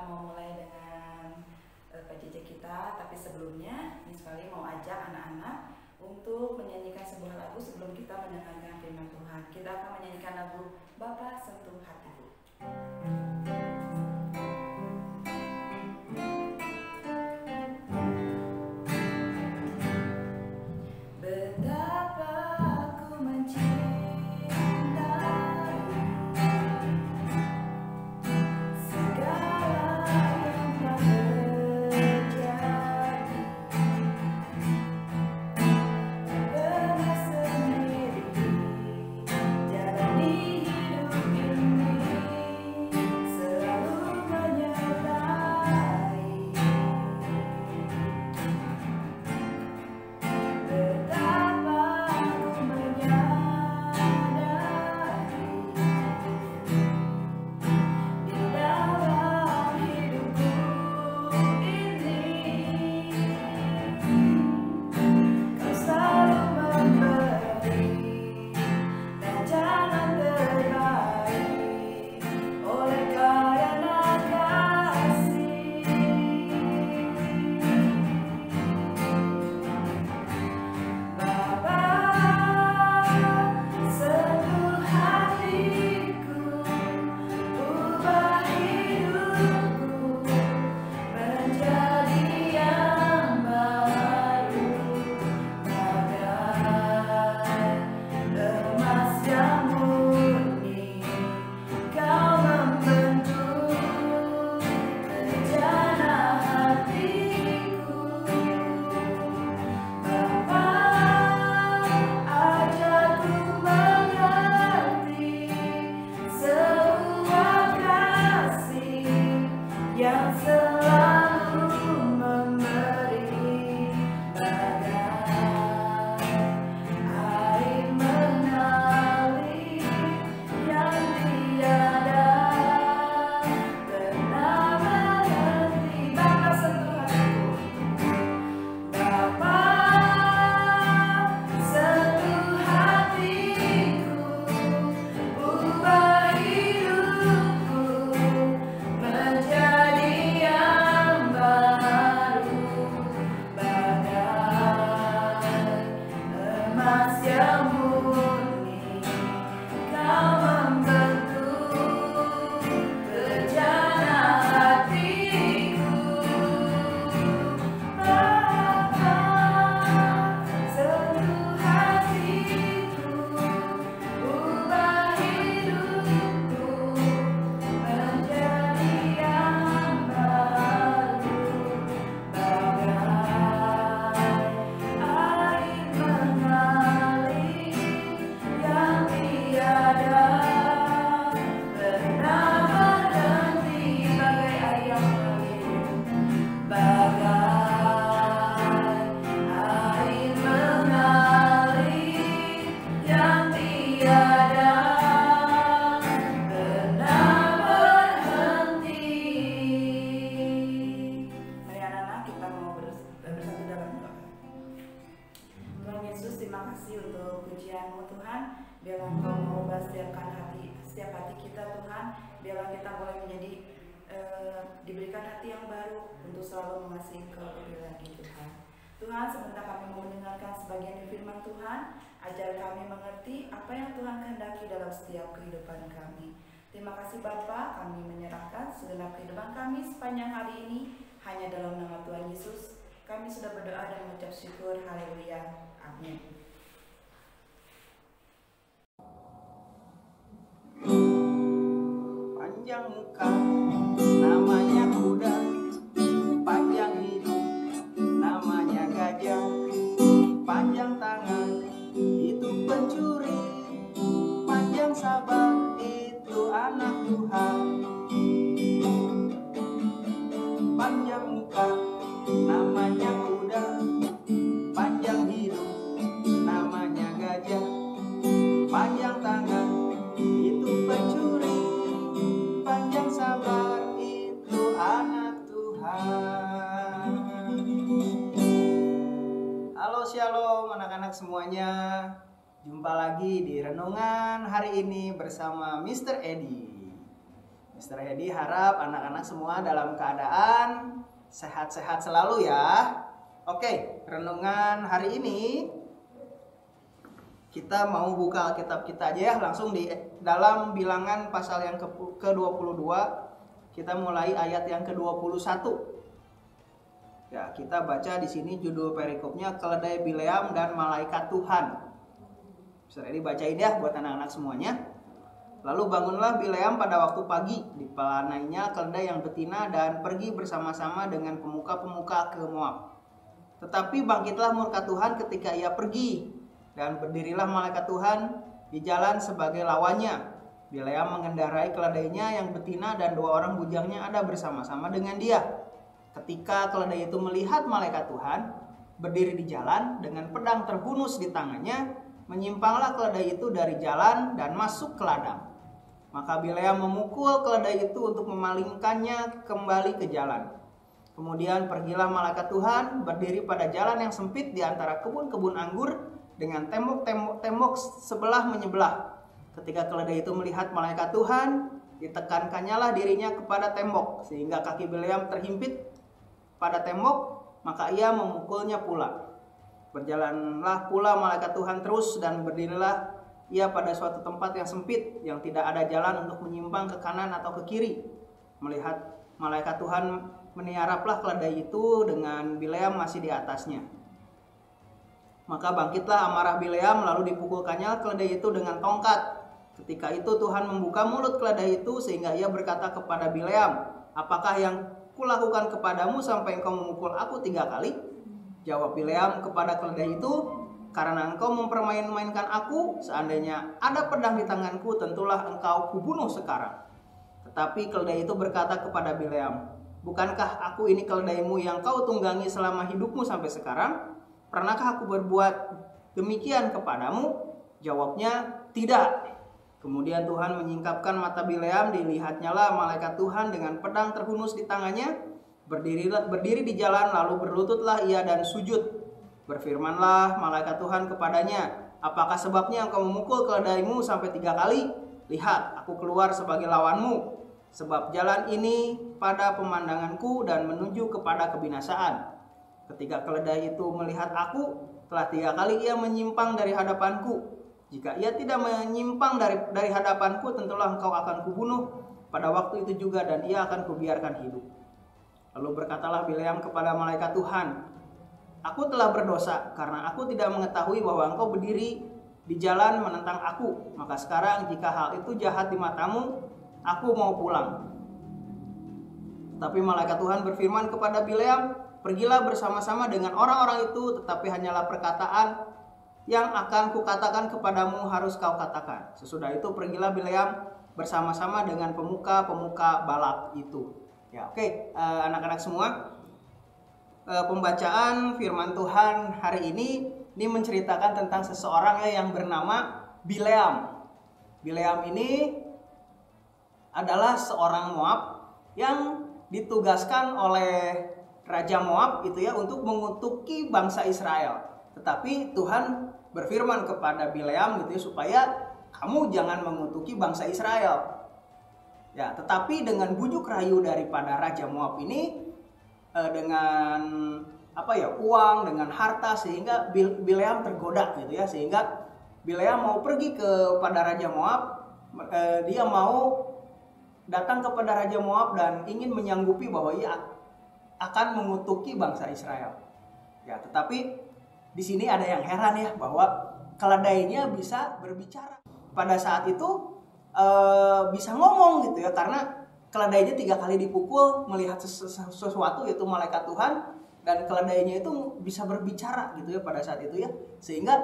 kita mau mulai dengan PJJ kita, tapi sebelumnya Miss Vali mau ajak anak-anak untuk menyanyikan sebuah lagu sebelum kita mendengarkan firman Tuhan. Kita akan menyanyikan lagu Bapa Sentuh Hatiku. Betapa aku mencintai segala yang telah terjadi. Pernah sendiri jalani hidup ini, selalu menyertai. Betapa aku menyadari di dalam hidupku ini, Kau selalu memberi jalan terbaik oleh karena kasih. Bapa, sentuh hatiku, ubah hidupku menjadi yang baru, bagai emas yang murni. Kau membentuk rencana hatiku. Bapa, ajarku mengerti sebuah kasih yang selalu memberi, bagai air mengalir yang tiada pernah berhenti. Bapa, sentuh hatiku. Bapa, sentuh hatiku, ubah hidupku menjadi yang baru, bagai emas yang murni. Kau membentuk rencana hatiku. Bapa, sentuh hatiku, ubah hidupku menjadi yang baru, bagai air mengalir yang tiada pernah berhenti, bagai air yang mengalir, bagai air mengalir yang tiada pernah berhenti. Mari anak-anak, kita mau bersatu dalam doa. Tuhan Yesus, terima kasih untuk pujian-Mu Tuhan. Biarlah Engkau mengubah setiap hati kita Tuhan. Biarlah kita boleh menjadi diberikan hati yang baru untuk selalu mengasihi Engkau lebih lagi Tuhan. Tuhan, sebentar kami mau mendengarkan sebagian dari firman Tuhan. Ajar kami mengerti apa yang Tuhan kehendaki dalam setiap kehidupan kami. Terima kasih Bapa, kami menyerahkan segenap kehidupan kami sepanjang hari ini hanya dalam nama Tuhan Yesus. Kami sudah berdoa dan mengucap syukur. Haleluya. Amin. Panjang muka, namanya kuda. Panjang hidup, namanya gajah. Panjang tangan, itu pencuri. Panjang sabar, itu anak Tuhan. Panjang muka, namanya kuda. Panjang hidup, namanya gajah. Panjang tangan, itu pencuri. Panjang sabar, itu anak Tuhan. Halo shalom anak-anak semuanya. Jumpa lagi di renungan hari ini bersama Mr. Edi. Mr. Hedi harap anak-anak semua dalam keadaan sehat-sehat selalu ya. Oke, renungan hari ini kita mau buka Alkitab kita aja ya, langsung di dalam Bilangan pasal yang ke-22. Kita mulai ayat yang ke-21. Ya, kita baca di sini judul perikopnya Keledai Bileam dan Malaikat Tuhan. Mr. Hedi bacain ya buat anak-anak semuanya. Lalu bangunlah Bileam pada waktu pagi, dipelanainya keledai yang betina dan pergi bersama-sama dengan pemuka-pemuka ke Moab. Tetapi bangkitlah murka Tuhan ketika ia pergi, dan berdirilah malaikat Tuhan di jalan sebagai lawannya. Bileam mengendarai keledainya yang betina dan 2 orang bujangnya ada bersama-sama dengan dia. Ketika keledai itu melihat malaikat Tuhan berdiri di jalan dengan pedang terhunus di tangannya, menyimpanglah keledai itu dari jalan dan masuk ke ladang. Maka Bileam memukul keledai itu untuk memalingkannya kembali ke jalan. Kemudian pergilah malaikat Tuhan berdiri pada jalan yang sempit di antara kebun-kebun anggur dengan tembok sebelah menyebelah. Ketika keledai itu melihat malaikat Tuhan, ditekankannya lah dirinya kepada tembok sehingga kaki Bileam terhimpit pada tembok, maka ia memukulnya pula. Berjalanlah pula malaikat Tuhan terus dan berdirilah ia pada suatu tempat yang sempit yang tidak ada jalan untuk menyimpang ke kanan atau ke kiri. Melihat malaikat Tuhan meniaraplah keledai itu dengan Bileam masih di atasnya. Maka bangkitlah amarah Bileam lalu dipukulkannya keledai itu dengan tongkat. Ketika itu Tuhan membuka mulut keledai itu sehingga ia berkata kepada Bileam, "Apakah yang kulakukan kepadamu sampai engkau memukul aku 3 kali?" Jawab Bileam kepada keledai itu, "Karena engkau mempermain-mainkan aku, seandainya ada pedang di tanganku, tentulah engkau kubunuh sekarang." Tetapi keledai itu berkata kepada Bileam, "Bukankah aku ini keledaimu yang kau tunggangi selama hidupmu sampai sekarang? Pernahkah aku berbuat demikian kepadamu?" Jawabnya, "Tidak." Kemudian Tuhan menyingkapkan mata Bileam, dilihatnya lah malaikat Tuhan dengan pedang terhunus di tangannya, berdiri di jalan, lalu berlututlah ia dan sujud. Berfirmanlah malaikat Tuhan kepadanya, "Apakah sebabnya engkau memukul keledaimu sampai 3 kali? Lihat, aku keluar sebagai lawanmu, sebab jalan ini pada pemandanganku dan menuju kepada kebinasaan." Ketika keledai itu melihat aku, telah 3 kali ia menyimpang dari hadapanku. Jika ia tidak menyimpang dari hadapanku, tentulah engkau akan kubunuh pada waktu itu juga, dan ia akan kubiarkan hidup. Lalu berkatalah Bileam kepada malaikat Tuhan, "Aku telah berdosa karena aku tidak mengetahui bahwa engkau berdiri di jalan menentang aku. Maka sekarang jika hal itu jahat di matamu, aku mau pulang." Tapi malaikat Tuhan berfirman kepada Bileam, "Pergilah bersama-sama dengan orang-orang itu, tetapi hanyalah perkataan yang akan kukatakan kepadamu harus kau katakan." Sesudah itu pergilah Bileam bersama-sama dengan pemuka-pemuka Balak itu. Ya, oke, anak-anak semua. Pembacaan firman Tuhan hari ini menceritakan tentang seseorang yang bernama Bileam. Bileam ini adalah seorang Moab yang ditugaskan oleh Raja Moab itu ya untuk mengutuki bangsa Israel. Tetapi Tuhan berfirman kepada Bileam gitu ya, supaya kamu jangan mengutuki bangsa Israel. Ya, tetapi dengan bujuk rayu daripada Raja Moab ini, dengan uang, dengan harta, sehingga Bileam tergoda gitu ya, sehingga Bileam mau pergi kepada Raja Moab. Dia mau datang kepada Raja Moab dan ingin menyanggupi bahwa ia akan mengutuki bangsa Israel. Ya, tetapi di sini ada yang heran ya, bahwa keledainya bisa berbicara. Pada saat itu bisa ngomong gitu ya, karena keledainya 3 kali dipukul melihat sesuatu, yaitu malaikat Tuhan, dan keledainya itu bisa berbicara gitu ya pada saat itu ya, sehingga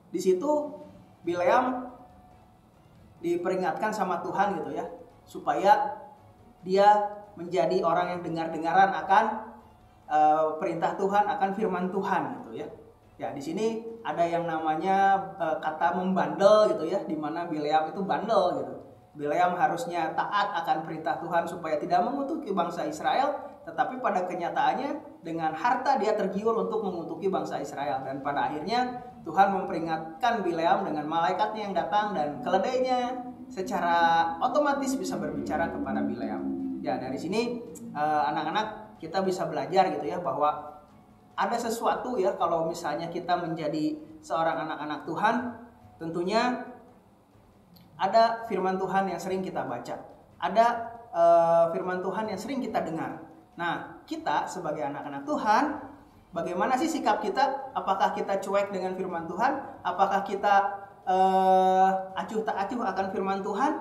di situ Bileam diperingatkan sama Tuhan gitu ya, supaya dia menjadi orang yang dengar-dengaran akan perintah Tuhan, akan firman Tuhan gitu ya. Ya, di sini ada yang namanya kata membandel gitu ya, di mana Bileam itu bandel gitu. Bileam harusnya taat akan perintah Tuhan supaya tidak mengutuki bangsa Israel, tetapi pada kenyataannya dengan harta dia tergiur untuk mengutuki bangsa Israel, dan pada akhirnya Tuhan memperingatkan Bileam dengan malaikatnya yang datang dan keledainya secara otomatis bisa berbicara kepada Bileam. Ya, dari sini anak-anak kita bisa belajar gitu ya, bahwa ada sesuatu ya, kalau misalnya kita menjadi seorang anak-anak Tuhan, tentunya ada firman Tuhan yang sering kita baca, ada firman Tuhan yang sering kita dengar. Nah, kita sebagai anak-anak Tuhan, bagaimana sih sikap kita? Apakah kita cuek dengan firman Tuhan? Apakah kita acuh tak acuh akan firman Tuhan?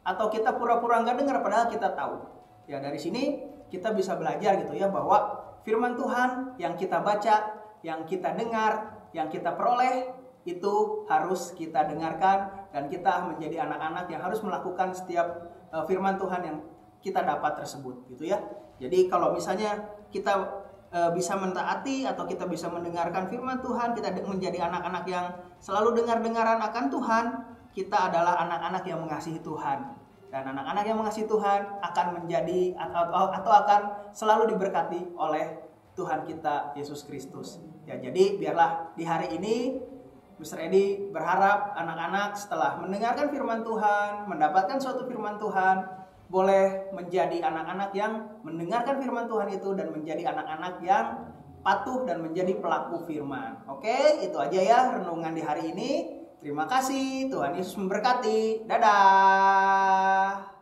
Atau kita pura-pura nggak dengar padahal kita tahu? Ya, dari sini kita bisa belajar gitu ya, bahwa firman Tuhan yang kita baca, yang kita dengar, yang kita peroleh, itu harus kita dengarkan, dan kita menjadi anak-anak yang harus melakukan setiap firman Tuhan yang kita dapat tersebut gitu ya. Jadi kalau misalnya kita bisa mentaati atau kita bisa mendengarkan firman Tuhan, kita menjadi anak-anak yang selalu dengar-dengaran akan Tuhan, kita adalah anak-anak yang mengasihi Tuhan. Dan anak-anak yang mengasihi Tuhan akan menjadi atau akan selalu diberkati oleh Tuhan kita Yesus Kristus. Ya, jadi biarlah di hari ini Mr. Edi berharap anak-anak setelah mendengarkan firman Tuhan, mendapatkan suatu firman Tuhan, boleh menjadi anak-anak yang mendengarkan firman Tuhan itu dan menjadi anak-anak yang patuh dan menjadi pelaku firman. Oke, itu aja ya renungan di hari ini. Terima kasih, Tuhan Yesus memberkati. Dadah.